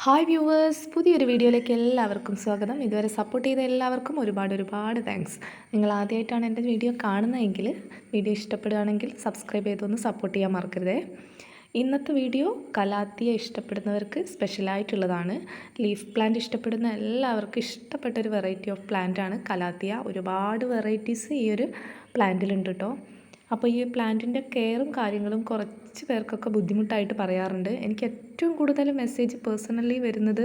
Hi viewers, പുതിയൊരു വീഡിയോയിലേക്ക് എല്ലാവർക്കും സ്വാഗതം. ഇതുവരെ സപ്പോർട്ട് ചെയ്ത എല്ലാവർക്കും ഒരുപാട് താങ്ക്സ്. നിങ്ങൾ ആദ്യമായിട്ടാണ് എൻ്റെ വീഡിയോ കാണുന്നതെങ്കിൽ വീഡിയോ ഇഷ്ടപ്പെടുകയാണെങ്കിൽ സബ്സ്ക്രൈബ് ചെയ്തൊന്ന് സപ്പോർട്ട് ചെയ്യാൻ മറക്കരുതേ. ഇന്നത്തെ വീഡിയോ കലാത്തിയ ഇഷ്ടപ്പെടുന്നവർക്ക് സ്പെഷ്യലായിട്ടുള്ളതാണ്. ലീഫ് പ്ലാന്റ് ഇഷ്ടപ്പെടുന്ന എല്ലാവർക്കും ഇഷ്ടപ്പെട്ടൊരു വെറൈറ്റി ഓഫ് പ്ലാന്റാണ് കലാത്തിയ. ഒരുപാട് വെറൈറ്റീസ് ഈ ഒരു പ്ലാന്റിലുണ്ട് കേട്ടോ. അപ്പോൾ ഈ പ്ലാന്റിൻ്റെ കെയറും കാര്യങ്ങളും കുറച്ച് പേർക്കൊക്കെ ബുദ്ധിമുട്ടായിട്ട് പറയാറുണ്ട്. എനിക്ക് ഏറ്റവും കൂടുതൽ മെസ്സേജ് പേഴ്സണലി വരുന്നത്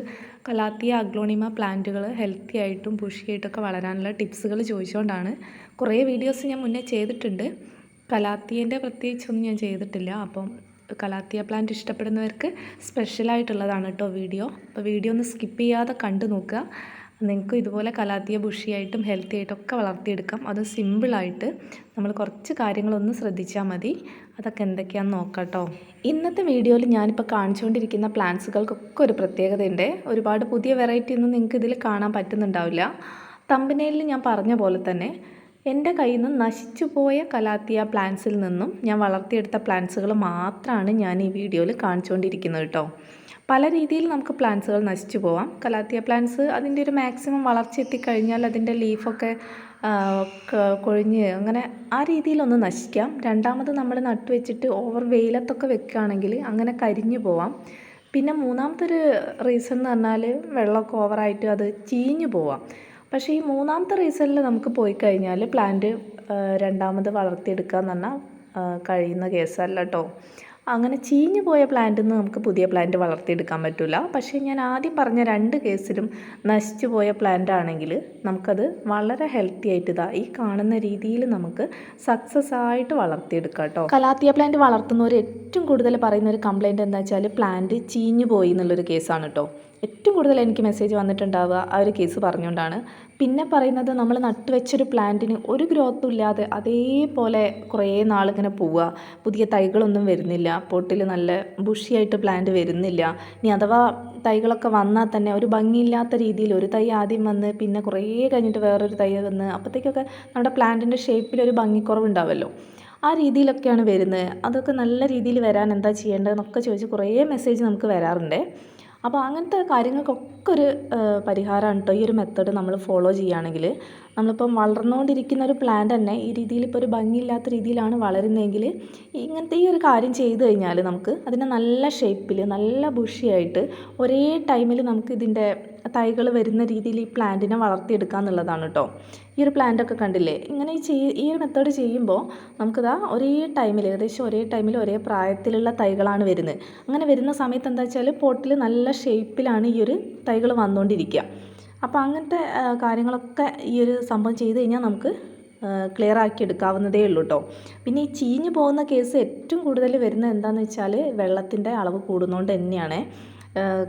കലാത്തിയ അഗ്ലോണിമ പ്ലാന്റുകൾ ഹെൽത്തി ആയിട്ടും ബുഷിയായിട്ടൊക്കെ വളരാനുള്ള ടിപ്സുകൾ ചോദിച്ചുകൊണ്ടാണ്. കുറേ വീഡിയോസ് ഞാൻ മുന്നേ ചെയ്തിട്ടുണ്ട്. കലാത്തിയേൻ്റെ പ്രത്യേകിച്ചൊന്നും ഞാൻ ചെയ്തിട്ടില്ല. അപ്പം കലാത്തിയ പ്ലാന്റ് ഇഷ്ടപ്പെടുന്നവർക്ക് സ്പെഷ്യലായിട്ടുള്ളതാണ് കേട്ടോ വീഡിയോ. അപ്പോൾ വീഡിയോ ഒന്ന് സ്കിപ്പ് ചെയ്യാതെ കണ്ടു നോക്കുക. നിങ്ങൾക്ക് ഇതുപോലെ കലാത്തിയ ബുഷിയായിട്ടും ഹെൽത്തി ആയിട്ടൊക്കെ വളർത്തിയെടുക്കാം. അത് സിമ്പിളായിട്ട് നമ്മൾ കുറച്ച് കാര്യങ്ങളൊന്ന് ശ്രദ്ധിച്ചാൽ മതി. അതൊക്കെ എന്തൊക്കെയാണെന്ന് നോക്കാം കേട്ടോ. ഇന്നത്തെ വീഡിയോയിൽ ഞാനിപ്പോൾ കാണിച്ചുകൊണ്ടിരിക്കുന്ന പ്ലാന്റ്സുകൾക്കൊക്കെ ഒരു പ്രത്യേകതയുണ്ട്. ഒരുപാട് പുതിയ വെറൈറ്റി ഒന്നും നിങ്ങൾക്ക് ഇതിൽ കാണാൻ പറ്റുന്നുണ്ടാവില്ല. തമ്പനയിലിൽ ഞാൻ പറഞ്ഞ പോലെ തന്നെ എൻ്റെ കയ്യിൽ നിന്ന് നശിച്ചു പോയ കലാത്തിയ പ്ലാന്റ്സിൽ നിന്നും ഞാൻ വളർത്തിയെടുത്ത പ്ലാന്റ്സുകൾ മാത്രമാണ് ഞാൻ ഈ വീഡിയോയിൽ കാണിച്ചുകൊണ്ടിരിക്കുന്നത് കേട്ടോ. പല രീതിയിൽ നമുക്ക് പ്ലാന്റ്സുകൾ നശിച്ചു പോവാം. കലാത്തിയ പ്ലാന്റ്സ് അതിൻ്റെ ഒരു മാക്സിമം വളർച്ച എത്തിക്കഴിഞ്ഞാൽ അതിൻ്റെ ലീഫൊക്കെ കൊഴിഞ്ഞ് അങ്ങനെ ആ രീതിയിലൊന്ന് നശിക്കാം. രണ്ടാമത് നമ്മൾ നട്ടുവെച്ചിട്ട് ഓവർ വെയിലത്തൊക്കെ വെക്കുകയാണെങ്കിൽ അങ്ങനെ കരിഞ്ഞു പോവാം. പിന്നെ മൂന്നാമത്തെ ഒരു റീസൺ എന്ന് പറഞ്ഞാൽ വെള്ളമൊക്കെ ഓവറായിട്ട് അത് ചീഞ്ഞു പോവാം. പക്ഷേ ഈ മൂന്നാമത്തെ റീസണിൽ നമുക്ക് പോയി കഴിഞ്ഞാൽ പ്ലാന്റ് രണ്ടാമത് വളർത്തിയെടുക്കുക എന്ന് പറഞ്ഞാൽ കഴിയുന്ന കേസല്ല കേട്ടോ. അങ്ങനെ ചീഞ്ഞു പോയ പ്ലാന്റിൽ നിന്ന് നമുക്ക് പുതിയ പ്ലാന്റ് വളർത്തിയെടുക്കാൻ പറ്റില്ല. പക്ഷേ ഞാൻ ആദ്യം പറഞ്ഞ രണ്ട് കേസിലും നശിച്ചു പോയ പ്ലാന്റ് ആണെങ്കിൽ നമുക്കത് വളരെ ഹെൽത്തി ആയിട്ട് ഈ കാണുന്ന രീതിയിൽ നമുക്ക് സക്സസ് ആയിട്ട് വളർത്തിയെടുക്കാം കേട്ടോ. കലാത്തിയ പ്ലാന്റ് വളർത്തുന്നവർ ഏറ്റവും കൂടുതൽ പറയുന്ന ഒരു കംപ്ലയിൻറ്റ് എന്താ വെച്ചാൽ പ്ലാന്റ് ചീഞ്ഞു പോയി എന്നുള്ളൊരു കേസാണ് കേട്ടോ. ഏറ്റവും കൂടുതൽ എനിക്ക് മെസ്സേജ് വന്നിട്ടുണ്ടാവുക ആ ഒരു കേസ് പറഞ്ഞുകൊണ്ടാണ്. പിന്നെ പറയുന്നത് നമ്മൾ നട്ടുവെച്ചൊരു പ്ലാന്റിന് ഒരു ഗ്രോത്തും ഇല്ലാതെ അതേപോലെ കുറേ നാളിങ്ങനെ പോവുക, പുതിയ തൈകളൊന്നും വരുന്നില്ല, പൊട്ടിൽ നല്ല ബുഷിയായിട്ട് പ്ലാന്റ് വരുന്നില്ല. ഇനി അഥവാ തൈകളൊക്കെ വന്നാൽ തന്നെ ഒരു ഭംഗിയില്ലാത്ത രീതിയിൽ ഒരു തൈ ആദ്യം വന്ന് പിന്നെ കുറേ കഴിഞ്ഞിട്ട് വേറൊരു തൈ വന്ന് അപ്പോഴത്തേക്കൊക്കെ നമ്മുടെ പ്ലാന്റിൻ്റെ ഷേപ്പിലൊരു ഭംഗിക്കുറവുണ്ടാവുമല്ലോ. ആ രീതിയിലൊക്കെയാണ് വരുന്നത്. അതൊക്കെ നല്ല രീതിയിൽ വരാൻ എന്താ ചെയ്യേണ്ടതെന്നൊക്കെ ചോദിച്ച് കുറേ മെസ്സേജ് നമുക്ക് വരാറുണ്ട്. അപ്പോൾ അങ്ങനത്തെ കാര്യങ്ങൾക്കൊക്കെ ഒരു പരിഹാരമാണ് കേട്ടോ ഈ ഒരു മെത്തേഡ് നമ്മൾ ഫോളോ ചെയ്യുകയാണെങ്കിൽ. നമ്മളിപ്പം വളർന്നുകൊണ്ടിരിക്കുന്ന ഒരു പ്ലാന്റ് തന്നെ ഈ രീതിയിൽ ഇപ്പോൾ ഒരു ഭംഗിയില്ലാത്ത രീതിയിലാണ് വളരുന്നതെങ്കിൽ ഇങ്ങനത്തെ ഈ ഒരു കാര്യം ചെയ്തു കഴിഞ്ഞാൽ നമുക്ക് അതിനെ നല്ല ഷേപ്പിൽ നല്ല ബുഷിയായിട്ട് ഒരേ ടൈമിൽ നമുക്ക് ഇതിൻ്റെ തൈകൾ വരുന്ന രീതിയിൽ ഈ പ്ലാന്റിനെ വളർത്തിയെടുക്കുക എന്നുള്ളതാണ് കേട്ടോ. ഈ ഒരു പ്ലാന്റൊക്കെ കണ്ടില്ലേ, ഇങ്ങനെ ഈ ഒരു മെത്തേഡ് ചെയ്യുമ്പോൾ നമുക്കിതാ ഒരേ ടൈമിൽ ഏകദേശം ഒരേ ടൈമിൽ ഒരേ പ്രായത്തിലുള്ള തൈകളാണ് വരുന്നത്. അങ്ങനെ വരുന്ന സമയത്ത് എന്താ വെച്ചാൽ പോട്ടിൽ നല്ല ഷേപ്പിലാണ് ഈ ഒരു തൈകൾ വന്നുകൊണ്ടിരിക്കുക. അപ്പോൾ അങ്ങനത്തെ കാര്യങ്ങളൊക്കെ ഈ ഒരു സംഭവം ചെയ്ത് കഴിഞ്ഞാൽ നമുക്ക് ക്ലിയർ ആക്കി എടുക്കാവുന്നതേ ഉള്ളൂ കേട്ടോ. പിന്നെ ഈ ചീഞ്ഞു പോകുന്ന കേസ് ഏറ്റവും കൂടുതൽ വരുന്നത് എന്താണെന്ന് വെച്ചാൽ വെള്ളത്തിൻ്റെ അളവ് കൂടുന്നതുകൊണ്ട് തന്നെയാണ്.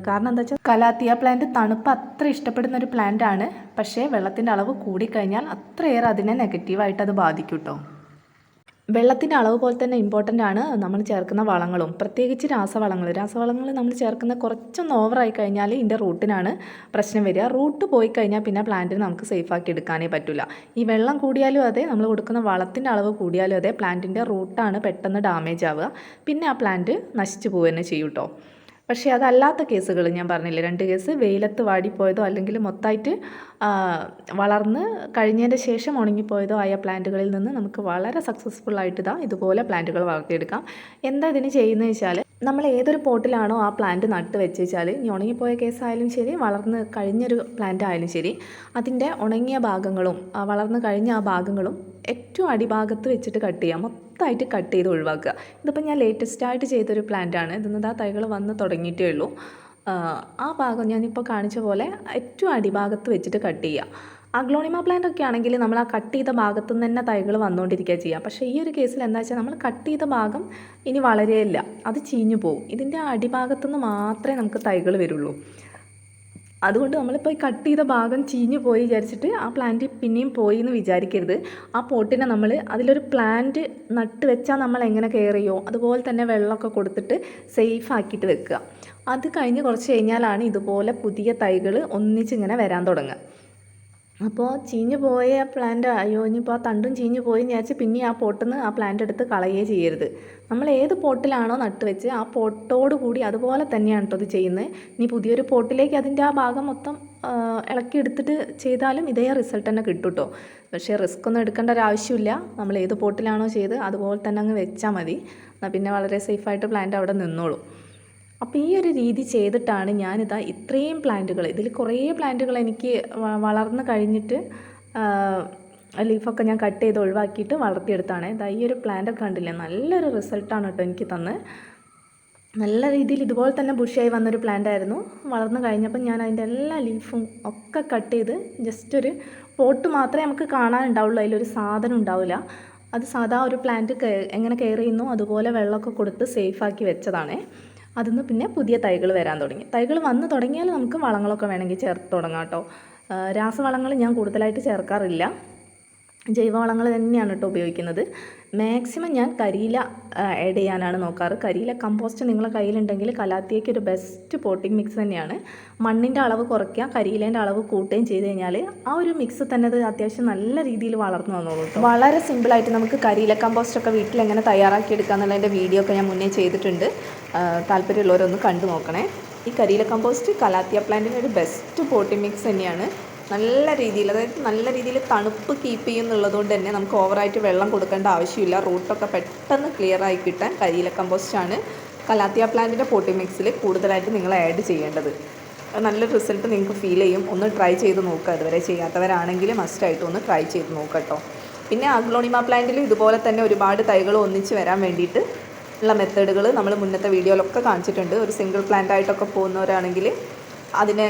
കാരണം എന്താ വെച്ചാൽ കലാത്തിയ പ്ലാന്റ് തണുപ്പ് അത്ര ഇഷ്ടപ്പെടുന്ന ഒരു പ്ലാന്റ് ആണ്. പക്ഷേ വെള്ളത്തിൻ്റെ അളവ് കൂടിക്കഴിഞ്ഞാൽ അത്രയേറെ അതിനെ നെഗറ്റീവായിട്ട് അത് ബാധിക്കും കേട്ടോ. വെള്ളത്തിൻ്റെ അളവ് പോലെ തന്നെ ഇമ്പോർട്ടൻ്റ് ആണ് നമ്മൾ ചേർക്കുന്ന വളങ്ങളും, പ്രത്യേകിച്ച് രാസവളങ്ങൾ നമ്മൾ ചേർക്കുന്ന കുറച്ചൊന്ന് ഓവറായി കഴിഞ്ഞാൽ ഇതിൻ്റെ റൂട്ടിനാണ് പ്രശ്നം വരിക. റൂട്ട് പോയി കഴിഞ്ഞാൽ പിന്നെ പ്ലാന്റിന് നമുക്ക് സേഫാക്കി എടുക്കാനേ പറ്റില്ല. ഈ വെള്ളം കൂടിയാലും അതെ, നമ്മൾ കൊടുക്കുന്ന വളത്തിൻ്റെ അളവ് കൂടിയാലും അതെ, പ്ലാന്റിൻ്റെ റൂട്ടാണ് പെട്ടെന്ന് ഡാമേജ് ആവുക. പിന്നെ ആ പ്ലാന്റ് നശിച്ചു പോവുക തന്നെ ചെയ്യും കേട്ടോ. പക്ഷേ അതല്ലാത്ത കേസുകൾ ഞാൻ പറഞ്ഞില്ലേ, രണ്ട് കേസ് വെയിലത്ത് വാടിപ്പോയതോ അല്ലെങ്കിൽ മൊത്തമായിട്ട് വളർന്ന് കഴിഞ്ഞതിൻ്റെ ശേഷം ഉണങ്ങിപ്പോയതോ ആയ പ്ലാന്റുകളിൽ നിന്ന് നമുക്ക് വളരെ സക്സസ്ഫുള്ളായിട്ട് ഇതുപോലെ പ്ലാന്റുകൾ വളർത്തിയെടുക്കാം. എന്താ ഇതിന് ചെയ്യുന്നത് വെച്ചാൽ നമ്മൾ ഏതൊരു പോട്ടിലാണോ ആ പ്ലാന്റ് നട്ട് വെച്ചാൽ ഇനി ഉണങ്ങിപ്പോയ കേസായാലും ശരി വളർന്ന് കഴിഞ്ഞൊരു പ്ലാന്റ് ആയാലും ശരി അതിൻ്റെ ഉണങ്ങിയ ഭാഗങ്ങളും വളർന്ന് കഴിഞ്ഞ ആ ഭാഗങ്ങളും ഏറ്റവും അടിഭാഗത്ത് വെച്ചിട്ട് കട്ട് ചെയ്യാം. മൊത്തമായിട്ട് കട്ട് ചെയ്ത് ഒഴിവാക്കുക. ഇതിപ്പോൾ ഞാൻ ലേറ്റസ്റ്റായിട്ട് ചെയ്തൊരു പ്ലാന്റാണ്. ഇതിന്ന് തൈകൾ വന്ന് തുടങ്ങിയിട്ടേ ഉള്ളൂ. ആ ഭാഗം ഞാനിപ്പോൾ കാണിച്ച പോലെ ഏറ്റവും അടിഭാഗത്ത് വെച്ചിട്ട് കട്ട് ചെയ്യുക. അഗ്ലോണിമ പ്ലാന്റ് ഒക്കെ ആണെങ്കിൽ നമ്മൾ ആ കട്ട് ചെയ്ത ഭാഗത്തു നിന്ന് തന്നെ തൈകൾ വന്നുകൊണ്ടിരിക്കുക ചെയ്യുക. പക്ഷേ ഈ ഒരു കേസിൽ എന്താ വെച്ചാൽ നമ്മൾ കട്ട് ചെയ്ത ഭാഗം ഇനി വളരെയില്ല, അത് ചീഞ്ഞു പോകും. ഇതിൻ്റെ അടിഭാഗത്തു നിന്ന് മാത്രമേ നമുക്ക് തൈകൾ വരുള്ളൂ. അതുകൊണ്ട് നമ്മളിപ്പോൾ ഈ കട്ട് ചെയ്ത ഭാഗം ചീഞ്ഞു പോയി വിചാരിച്ചിട്ട് ആ പ്ലാന്റ് പിന്നെയും പോയി എന്ന് വിചാരിക്കരുത്. ആ പോട്ടിനെ നമ്മൾ അതിലൊരു പ്ലാന്റ് നട്ട് വെച്ചാൽ നമ്മൾ എങ്ങനെ കെയർ ചെയ്യുമോ അതുപോലെ തന്നെ വെള്ളമൊക്കെ കൊടുത്തിട്ട് സേഫ് ആക്കിയിട്ട് വെക്കുക. അത് കഴിഞ്ഞ് കുറച്ച് കഴിഞ്ഞാലാണ് ഇതുപോലെ പുതിയ തൈകൾ ഒന്നിച്ചിങ്ങനെ വരാൻ തുടങ്ങുക. അപ്പോൾ ചീഞ്ഞു പോയ പ്ലാന്റ് അയ്യോ ഇനിയിപ്പോൾ ആ തണ്ടും ചീഞ്ഞു പോയി വിചാരിച്ച് പിന്നെ ആ പോട്ടിൽ നിന്ന് ആ പ്ലാന്റ് എടുത്ത് കളയുകയേ ചെയ്യരുത്. നമ്മൾ ഏത് പോട്ടിലാണോ നട്ട് വെച്ച് ആ പോട്ടോട് കൂടി അതുപോലെ തന്നെയാണ് കേട്ടോ ഇത് ചെയ്യുന്നത്. ഇനി പുതിയൊരു പോട്ടിലേക്ക് അതിൻ്റെ ആ ഭാഗം മൊത്തം ഇളക്കി എടുത്തിട്ട് ചെയ്താലും ഇതേ റിസൾട്ട് തന്നെ കിട്ടും കേട്ടോ. പക്ഷേ റിസ്ക് ഒന്നും എടുക്കേണ്ട ഒരു ആവശ്യമില്ല. നമ്മൾ ഏത് പോട്ടിലാണോ ചെയ്ത് അതുപോലെ തന്നെ അങ്ങ് വെച്ചാൽ മതി. എന്നാൽ പിന്നെ വളരെ സേഫായിട്ട് പ്ലാന്റ് അവിടെ നിന്നോളും. അപ്പോൾ ഈ ഒരു രീതി ചെയ്തിട്ടാണ് ഞാനിതാ ഇത്രയും പ്ലാന്റുകൾ, ഇതിൽ കുറേ പ്ലാന്റുകൾ എനിക്ക് വളർന്ന് കഴിഞ്ഞിട്ട് ലീഫൊക്കെ ഞാൻ കട്ട് ചെയ്ത് ഒഴിവാക്കിയിട്ട് വളർത്തിയെടുത്താണ്. ഇതാ ഈ ഒരു പ്ലാന്റൊക്കെ കണ്ടില്ലേ, നല്ലൊരു റിസൾട്ടാണ് കേട്ടോ എനിക്ക് തന്നത്. നല്ല രീതിയിൽ ഇതുപോലെ തന്നെ ബുഷിയായി വന്നൊരു പ്ലാന്റ് ആയിരുന്നു. വളർന്നു കഴിഞ്ഞപ്പോൾ ഞാൻ അതിൻ്റെ എല്ലാ ലീഫും ഒക്കെ കട്ട് ചെയ്ത് ജസ്റ്റ് ഒരു പോട്ട് മാത്രമേ നമുക്ക് കാണാനുണ്ടാവുള്ളൂ, അതിലൊരു സാധനം ഉണ്ടാവില്ല. അത് സാധാ ഒരു പ്ലാന്റ് എങ്ങനെ കെയർ ചെയ്യുന്നു അതുപോലെ വെള്ളമൊക്കെ കൊടുത്ത് സേഫാക്കി വെച്ചതാണ്. അതിന്ന് പിന്നെ പുതിയ തൈകൾ വരാൻ തുടങ്ങി. തൈകൾ വന്ന് തുടങ്ങിയാൽ നമുക്ക് വളങ്ങളൊക്കെ വേണമെങ്കിൽ ചേർത്ത് തുടങ്ങാം കേട്ടോ. രാസവളങ്ങൾ ഞാൻ കൂടുതലായിട്ട് ചേർക്കാറില്ല, ജൈവവളങ്ങൾ തന്നെയാണ് കേട്ടോ ഉപയോഗിക്കുന്നത്. മാക്സിമം ഞാൻ കരിയില ആഡ് ചെയ്യാനാണ് നോക്കാറ്. കരിയില കമ്പോസ്റ്റ് നിങ്ങളുടെ കയ്യിലുണ്ടെങ്കിൽ കലാത്തിയയ്ക്ക് ഒരു ബെസ്റ്റ് പോട്ടിംഗ് മിക്സ് തന്നെയാണ്. മണ്ണിൻ്റെ അളവ് കുറയ്ക്കുക, കരിയിലേൻ്റെ അളവ് കൂട്ടുകയും ചെയ്ത് കഴിഞ്ഞാൽ ആ ഒരു മിക്സ് തന്നെ അത് അത്യാവശ്യം നല്ല രീതിയിൽ വളർന്നു വന്നോളൂ കേട്ടോ. വളരെ സിമ്പിളായിട്ട് നമുക്ക് കരിയില കമ്പോസ്റ്റൊക്കെ വീട്ടിൽ എങ്ങനെ തയ്യാറാക്കിയെടുക്കുക എന്നുള്ളതിൻ്റെ വീഡിയോ ഒക്കെ ഞാൻ മുന്നേ ചെയ്തിട്ടുണ്ട്. താല്പര്യമുള്ളവരൊന്ന് കണ്ടു നോക്കണേ. ഈ കരിയില കമ്പോസ്റ്റ് കലാത്തിയ പ്ലാന്റിന് ഒരു ബെസ്റ്റ് പോട്ടിംഗ് മിക്സ് തന്നെയാണ്. നല്ല രീതിയിൽ, അതായത് നല്ല രീതിയിൽ തണുപ്പ് കീപ്പ് ചെയ്യുന്നുള്ളതുകൊണ്ട് തന്നെ നമുക്ക് ഓവറായിട്ട് വെള്ളം കൊടുക്കേണ്ട ആവശ്യമില്ല. റൂട്ടൊക്കെ പെട്ടെന്ന് ക്ലിയർ ആയി കിട്ടാൻ കരിയില കമ്പോസ്റ്റാണ് കലാത്തിയ പ്ലാന്റിൻ്റെ പോട്ടിംഗ് മിക്സിൽ കൂടുതലായിട്ട് നിങ്ങൾ ആഡ് ചെയ്യേണ്ടത്. നല്ലൊരു റിസൾട്ട് നിങ്ങൾക്ക് ഫീൽ ചെയ്യും. ഒന്ന് ട്രൈ ചെയ്ത് നോക്കുക. ഇതുവരെ ചെയ്യാത്തവരാണെങ്കിൽ മസ്റ്റായിട്ട് ഒന്ന് ട്രൈ ചെയ്ത് നോക്കുക കേട്ടോ. പിന്നെ അഗ്ലോണിമ പ്ലാന്റിൽ ഇതുപോലെ തന്നെ ഒരുപാട് തൈകൾ ഒന്നിച്ച് വരാൻ വേണ്ടിയിട്ട് ഉള്ള മെത്തേഡുകൾ നമ്മൾ മുന്നത്തെ വീഡിയോയിലൊക്കെ കാണിച്ചിട്ടുണ്ട്. ഒരു സിംഗിൾ പ്ലാന്റ് ആയിട്ടൊക്കെ പോകുന്നവരാണെങ്കിൽ അതിനെ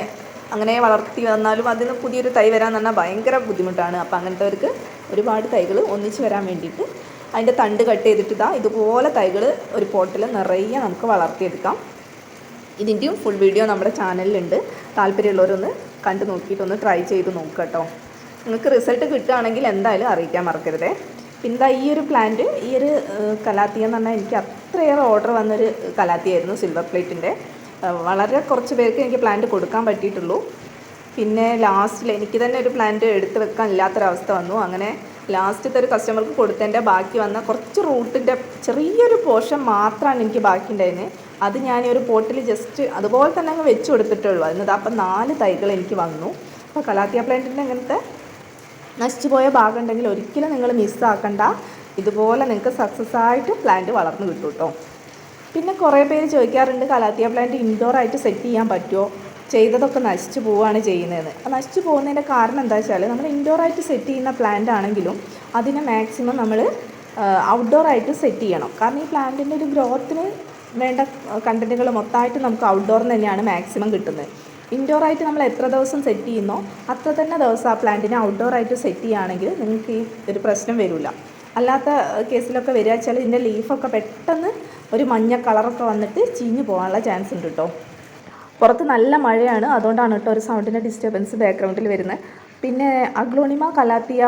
അങ്ങനെ വളർത്തി വന്നാലും അതിന് പുതിയൊരു തൈ വരാൻ പറഞ്ഞാൽ ഭയങ്കര ബുദ്ധിമുട്ടാണ്. അപ്പോൾ അങ്ങനത്തെവർക്ക് ഒരുപാട് തൈകൾ ഒന്നിച്ച് വരാൻ വേണ്ടിയിട്ട് അതിൻ്റെ തണ്ട് കട്ട് ചെയ്തിട്ട് ഇതുപോലെ തൈകൾ ഒരു പോട്ടിൽ നിറയെ നമുക്ക് വളർത്തിയെടുക്കാം. ഇതിൻ്റെയും ഫുൾ വീഡിയോ നമ്മുടെ ചാനലിലുണ്ട്. താല്പര്യമുള്ളവരൊന്ന് കണ്ടു നോക്കിയിട്ടൊന്ന് ട്രൈ ചെയ്ത് നോക്കുക കേട്ടോ. നിങ്ങൾക്ക് റിസൾട്ട് കിട്ടുകയാണെങ്കിൽ എന്തായാലും അറിയിക്കാൻ മറക്കരുതേ. പിന്നെ ഈ ഒരു പ്ലാന്റ്, ഈ ഒരു കലാത്തിയ എന്ന് പറഞ്ഞാൽ എനിക്ക് അത്രയേറെ ഓർഡർ വന്നൊരു കലാത്തിയായിരുന്നു സിൽവർ പ്ലേറ്റിൻ്റെ. വളരെ കുറച്ച് പേർക്ക് എനിക്ക് പ്ലാന്റ് കൊടുക്കാൻ പറ്റിയിട്ടുള്ളൂ. പിന്നെ ലാസ്റ്റിൽ എനിക്ക് തന്നെ ഒരു പ്ലാന്റ് എടുത്ത് വെക്കാൻ ഇല്ലാത്തൊരവസ്ഥ വന്നു. അങ്ങനെ ലാസ്റ്റത്തെ ഒരു കസ്റ്റമർക്ക് കൊടുത്തതിൻ്റെ ബാക്കി വന്ന കുറച്ച് റൂട്ടിൻ്റെ ചെറിയൊരു പോർഷൻ മാത്രമാണ് എനിക്ക് ബാക്കി ഉണ്ടായിരുന്നത്. അത് ഞാൻ ഒരു പോട്ടിൽ ജസ്റ്റ് അതുപോലെ തന്നെ അങ്ങ് വെച്ച് കൊടുത്തിട്ടുള്ളൂ. അതിന് അപ്പം 4 തൈകൾ എനിക്ക് വന്നു. അപ്പോൾ കലാത്തിയ പ്ലാന്റിൻ്റെ അങ്ങനത്തെ നശിച്ചു പോയ ഭാഗം ഉണ്ടെങ്കിൽ ഒരിക്കലും നിങ്ങൾ മിസ്സാക്കണ്ട. ഇതുപോലെ നിങ്ങൾക്ക് സക്സസ് ആയിട്ട് പ്ലാന്റ് വളർന്നു കിട്ടും കേട്ടോ. പിന്നെ കുറേ പേര് ചോദിക്കാറുണ്ട് കലാത്തിയ പ്ലാന്റ് ഇൻഡോർ ആയിട്ട് സെറ്റ് ചെയ്യാൻ പറ്റുമോ, ചെയ്തതൊക്കെ നശിച്ചു പോവുകയാണ് ചെയ്യുന്നതെന്ന്. നശിച്ചു പോകുന്നതിൻ്റെ കാരണം എന്താ വെച്ചാൽ നമ്മൾ ഇൻഡോർ ആയിട്ട് സെറ്റ് ചെയ്യുന്ന പ്ലാന്റ് ആണെങ്കിലും അതിനെ മാക്സിമം നമ്മൾ ഔട്ട്ഡോർ ആയിട്ട് സെറ്റ് ചെയ്യണം. കാരണം ഈ പ്ലാന്റിൻ്റെ ഒരു ഗ്രോത്തിന് വേണ്ട കണ്ടൻറ്റുകൾ മൊത്തമായിട്ട് നമുക്ക് ഔട്ട്ഡോറിൽ നിന്ന് തന്നെയാണ് മാക്സിമം കിട്ടുന്നത്. ഇൻഡോർ ആയിട്ട് നമ്മൾ എത്ര ദിവസം സെറ്റ് ചെയ്യുന്നോ അത്ര തന്നെ ദിവസം ആ പ്ലാന്റിനെ ഔട്ട്ഡോർ ആയിട്ട് സെറ്റ് ചെയ്യുകയാണെങ്കിൽ നിങ്ങൾക്ക് ഈ ഒരു പ്രശ്നം വരില്ല. അല്ലാത്ത കേസിലൊക്കെ വരിക വെച്ചാൽ ഇതിൻ്റെ ലീഫൊക്കെ പെട്ടെന്ന് ഒരു മഞ്ഞ കളറൊക്കെ വന്നിട്ട് ചീഞ്ഞു പോകാനുള്ള ചാൻസ് ഉണ്ട് കേട്ടോ. പുറത്ത് നല്ല മഴയാണ്, അതുകൊണ്ടാണ് കേട്ടോ ഒരു സൗണ്ടിൻ്റെ ഡിസ്റ്റർബൻസ് ബാക്ക്ഗ്രൗണ്ടിൽ വരുന്നത്. പിന്നെ അഗ്ലോണിമ കലാത്തിയ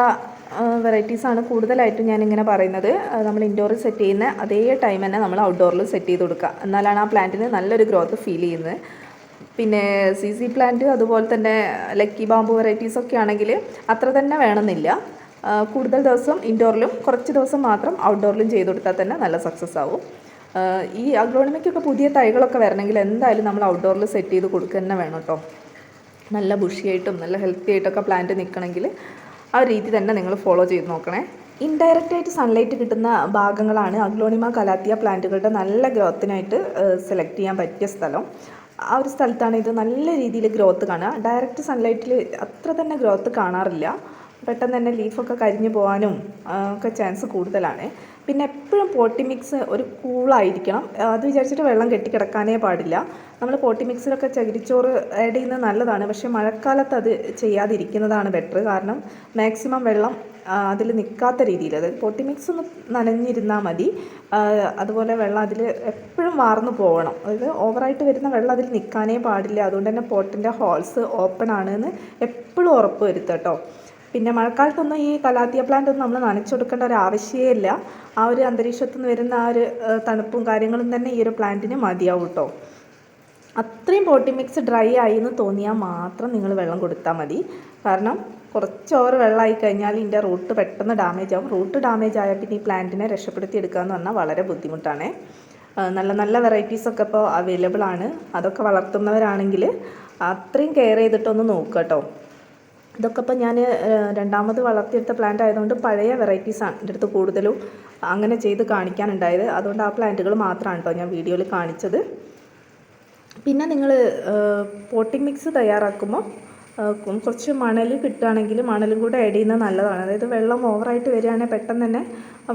വെറൈറ്റീസാണ് കൂടുതലായിട്ടും ഞാനിങ്ങനെ പറയുന്നത്. നമ്മൾ ഇൻഡോറിൽ സെറ്റ് ചെയ്യുന്ന അതേ ടൈം തന്നെ നമ്മൾ ഔട്ട്ഡോറിൽ സെറ്റ് ചെയ്ത് കൊടുക്കുക, എന്നാലാണ് ആ പ്ലാന്റിന് നല്ലൊരു ഗ്രോത്ത് ഫീൽ ചെയ്യുന്നത്. പിന്നെ CC പ്ലാന്റ് അതുപോലെ തന്നെ ലക്കി ബാമ്പു വെറൈറ്റീസൊക്കെ ആണെങ്കിൽ അത്ര തന്നെ വേണമെന്നില്ല. കൂടുതൽ ദിവസം ഇൻഡോറിലും കുറച്ച് ദിവസം മാത്രം ഔട്ട്ഡോറിലും ചെയ്ത് കൊടുത്താൽ തന്നെ നല്ല സക്സസ് ആവും. ഈ അഗ്ലോണിമയ്ക്കൊക്കെ പുതിയ തൈകളൊക്കെ വരണമെങ്കിൽ എന്തായാലും നമ്മൾ ഔട്ട്ഡോറിൽ സെറ്റ് ചെയ്ത് കൊടുക്കുക തന്നെ വേണം കേട്ടോ. നല്ല ബുഷിയായിട്ടും നല്ല ഹെൽത്തി ആയിട്ടൊക്കെ പ്ലാന്റ് നിൽക്കണമെങ്കിൽ ആ രീതി തന്നെ നിങ്ങൾ ഫോളോ ചെയ്ത് നോക്കണേ. ഇൻഡയറക്റ്റായിട്ട് സൺലൈറ്റ് കിട്ടുന്ന ഭാഗങ്ങളാണ് അഗ്ലോണിമ കലാത്തിയ പ്ലാന്റുകളുടെ നല്ല ഗ്രോത്തിനായിട്ട് സെലക്ട് ചെയ്യാൻ പറ്റിയ സ്ഥലം. ആ ഒരു സ്ഥലത്താണ് ഇത് നല്ല രീതിയിൽ ഗ്രോത്ത് കാണുക. ഡയറക്റ്റ് സൺലൈറ്റിൽ അത്ര തന്നെ ഗ്രോത്ത് കാണാറില്ല. പെട്ടെന്ന് തന്നെ ലീഫൊക്കെ കരിഞ്ഞു പോകാനും ഒക്കെ ചാൻസ് കൂടുതലാണ്. പിന്നെ എപ്പോഴും പോട്ടി മിക്സ് ഒരു കൂളായിരിക്കണം. അത് വിചാരിച്ചിട്ട് വെള്ളം കെട്ടിക്കിടക്കാനേ പാടില്ല. നമ്മൾ പോട്ടി മിക്സിലൊക്കെ ചകിരിച്ചോറ് ആഡ് ചെയ്യുന്നത് നല്ലതാണ്, പക്ഷേ മഴക്കാലത്ത് അത് ചെയ്യാതിരിക്കുന്നതാണ് ബെറ്റർ. കാരണം മാക്സിമം വെള്ളം അതിൽ നിൽക്കാത്ത രീതിയിൽ, അതായത് പോട്ടി മിക്സ് ഒന്ന് നനഞ്ഞിരുന്നാൽ മതി. അതുപോലെ വെള്ളം അതിൽ എപ്പോഴും വാർന്നു പോകണം. അതായത് ഓവറായിട്ട് വരുന്ന വെള്ളം അതിൽ നിൽക്കാനേ പാടില്ല. അതുകൊണ്ട് തന്നെ പോട്ടിൻ്റെ ഹോൾസ് ഓപ്പൺ ആണെന്ന് എപ്പോഴും ഉറപ്പ് വരുത്തുക കേട്ടോ. പിന്നെ മഴക്കാലത്തൊന്നും ഈ കലാത്തിയ പ്ലാന്റ് ഒന്നും നമ്മൾ നനച്ചു കൊടുക്കേണ്ട ഒരു ആവശ്യമേ ഇല്ല. ആ ഒരു അന്തരീക്ഷത്തിൽ നിന്ന് വരുന്ന ആ ഒരു തണുപ്പും കാര്യങ്ങളും തന്നെ ഈ ഒരു പ്ലാന്റിന് മതിയാവും കേട്ടോ. അത്രയും പോട്ടിംഗ് മിക്സ് ഡ്രൈ ആയി എന്ന് തോന്നിയാൽ മാത്രം നിങ്ങൾ വെള്ളം കൊടുത്താൽ മതി. കാരണം കുറച്ച് ഓവർ വെള്ളമായി കഴിഞ്ഞാൽ ഇതിൻ്റെ റൂട്ട് പെട്ടെന്ന് ഡാമേജ് ആവും. റൂട്ട് ഡാമേജ് ആയാൽ പിന്നെ ഈ പ്ലാന്റിനെ രക്ഷപ്പെടുത്തി എടുക്കുക എന്ന് പറഞ്ഞാൽ വളരെ ബുദ്ധിമുട്ടാണ്. നല്ല നല്ല വെറൈറ്റീസൊക്കെ ഇപ്പോൾ അവൈലബിൾ ആണ്. അതൊക്കെ വളർത്തുന്നവരാണെങ്കിൽ അത്രയും കെയർ ചെയ്തിട്ടൊന്ന് നോക്കുക കേട്ടോ. ഇതൊക്കെ ഇപ്പോൾ ഞാൻ രണ്ടാമത് വളർത്തിയെടുത്ത പ്ലാന്റ് ആയതുകൊണ്ട് പഴയ വെറൈറ്റീസാണ് എൻ്റെ അടുത്ത് കൂടുതലും അങ്ങനെ ചെയ്ത് കാണിക്കാനുണ്ടായത്. അതുകൊണ്ട് ആ പ്ലാന്റുകൾ മാത്രമാണ് കേട്ടോ ഞാൻ വീഡിയോയിൽ കാണിച്ചത്. പിന്നെ നിങ്ങൾ പോട്ടിംഗ് മിക്സ് തയ്യാറാക്കുമ്പോൾ കുറച്ച് മണൽ കിട്ടുകയാണെങ്കിൽ മണലും കൂടെ ആഡ് ചെയ്യുന്നത് നല്ലതാണ്. അതായത് വെള്ളം ഓവറായിട്ട് വരികയാണെങ്കിൽ പെട്ടെന്ന് തന്നെ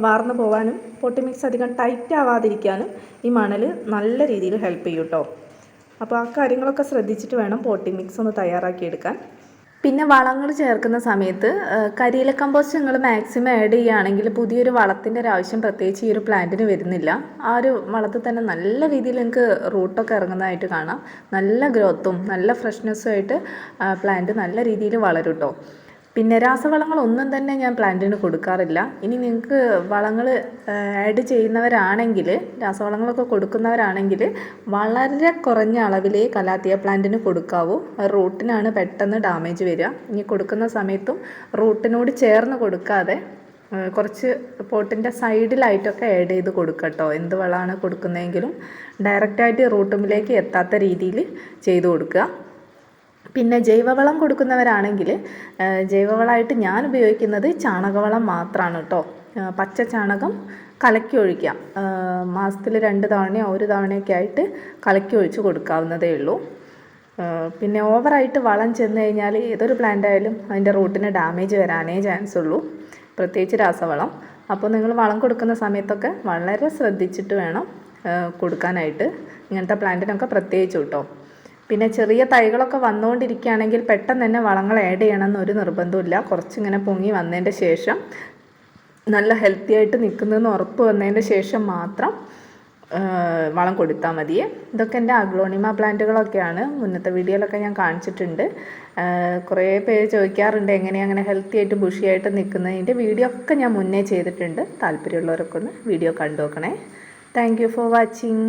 വാർന്നു പോകാനും പോട്ടിംഗ് മിക്സ് അധികം ടൈറ്റ് ആവാതിരിക്കാനും ഈ മണൽ നല്ല രീതിയിൽ ഹെൽപ്പ് ചെയ്യും കേട്ടോ. അപ്പോൾ ആ കാര്യങ്ങളൊക്കെ ശ്രദ്ധിച്ചിട്ട് വേണം പോട്ടിംഗ് മിക്സ് ഒന്ന് തയ്യാറാക്കിയെടുക്കാൻ. പിന്നെ വളങ്ങൾ ചേർക്കുന്ന സമയത്ത് കരിയില കമ്പോസ്റ്റ് നിങ്ങൾ മാക്സിമം ആഡ് ചെയ്യുകയാണെങ്കിൽ പുതിയൊരു വളത്തിൻ്റെ ഒരു ആവശ്യം പ്രത്യേകിച്ച് ഈ ഒരു പ്ലാന്റിന് വരുന്നില്ല. ആ ഒരു വളത്തിൽ തന്നെ നല്ല രീതിയിൽ നിങ്ങൾക്ക് റൂട്ടൊക്കെ ഇറങ്ങുന്നതായിട്ട് കാണാം. നല്ല ഗ്രോത്തും നല്ല ഫ്രഷ്നെസ്സും ആയിട്ട് പ്ലാന്റ് നല്ല രീതിയിൽ വളരും കേട്ടോ. പിന്നെ രാസവളങ്ങളൊന്നും തന്നെ ഞാൻ പ്ലാന്റിന് കൊടുക്കാറില്ല. ഇനി നിങ്ങൾക്ക് വളങ്ങൾ ആഡ് ചെയ്യുന്നവരാണെങ്കിൽ, രാസവളങ്ങളൊക്കെ കൊടുക്കുന്നവരാണെങ്കിൽ വളരെ കുറഞ്ഞ അളവിലേ കലാത്തിയ പ്ലാന്റിന് കൊടുക്കാവൂ. റൂട്ടിനാണ് പെട്ടെന്ന് ഡാമേജ് വരിക. ഇനി കൊടുക്കുന്ന സമയത്തും റൂട്ടിനോട് ചേർന്ന് കൊടുക്കാതെ കുറച്ച് പോട്ടിൻ്റെ സൈഡിലായിട്ടൊക്കെ ആഡ് ചെയ്ത് കൊടുക്കുക കേട്ടോ. എന്ത് വളമാണ് കൊടുക്കുന്നതെങ്കിലും ഡയറക്റ്റായിട്ട് റൂട്ടുമിലേക്ക് എത്താത്ത രീതിയിൽ ചെയ്ത് കൊടുക്കുക. പിന്നെ ജൈവവളം കൊടുക്കുന്നവരാണെങ്കിൽ ജൈവവളമായിട്ട് ഞാൻ ഉപയോഗിക്കുന്നത് ചാണകവളം മാത്രമാണ് കേട്ടോ. പച്ച ചാണകം കലക്കി ഒഴിക്കാം. മാസത്തിൽ 2 തവണയോ 1 തവണയൊക്കെ ആയിട്ട് കലക്കി ഒഴിച്ച് കൊടുക്കാവുന്നതേ ഉള്ളൂ. പിന്നെ ഓവറായിട്ട് വളം ചെന്ന് കഴിഞ്ഞാൽ ഏതൊരു പ്ലാന്റ് ആയാലും അതിൻ്റെ റൂട്ടിന് ഡാമേജ് വരാനേ ചാൻസ് ഉള്ളൂ, പ്രത്യേകിച്ച് രാസവളം. അപ്പോൾ നിങ്ങൾ വളം കൊടുക്കുന്ന സമയത്തൊക്കെ വളരെ ശ്രദ്ധിച്ചിട്ട് വേണം കൊടുക്കാനായിട്ട്, ഇങ്ങനത്തെ പ്ലാന്റിനൊക്കെ പ്രത്യേകിച്ച് കേട്ടോ. പിന്നെ ചെറിയ തൈകളൊക്കെ വന്നുകൊണ്ടിരിക്കുകയാണെങ്കിൽ പെട്ടെന്ന് തന്നെ വളങ്ങൾ ആഡ് ചെയ്യണമെന്നൊരു നിർബന്ധമില്ല. കുറച്ചിങ്ങനെ പൊങ്ങി വന്നതിൻ്റെ ശേഷം നല്ല ഹെൽത്തി ആയിട്ട് നിൽക്കുന്നതെന്ന് ഉറപ്പ് വന്നതിൻ്റെ ശേഷം മാത്രം വളം കൊടുത്താൽ മതിയേ. ഇതൊക്കെ എൻ്റെ അഗ്ലോണിമ പ്ലാന്റുകളൊക്കെയാണ്. മുന്നത്തെ വീഡിയോയിലൊക്കെ ഞാൻ കാണിച്ചിട്ടുണ്ട്. കുറേ പേര് ചോദിക്കാറുണ്ട് എങ്ങനെയാണ് അങ്ങനെ ഹെൽത്തി ആയിട്ട് ബുഷിയായിട്ട് നിൽക്കുന്നതിൻ്റെ വീഡിയോ ഒക്കെ ഞാൻ മുന്നേ ചെയ്തിട്ടുണ്ട്. താല്പര്യമുള്ളവരൊക്കെ ഒന്ന് വീഡിയോ കണ്ടു നോക്കണേ. Thank you for watching.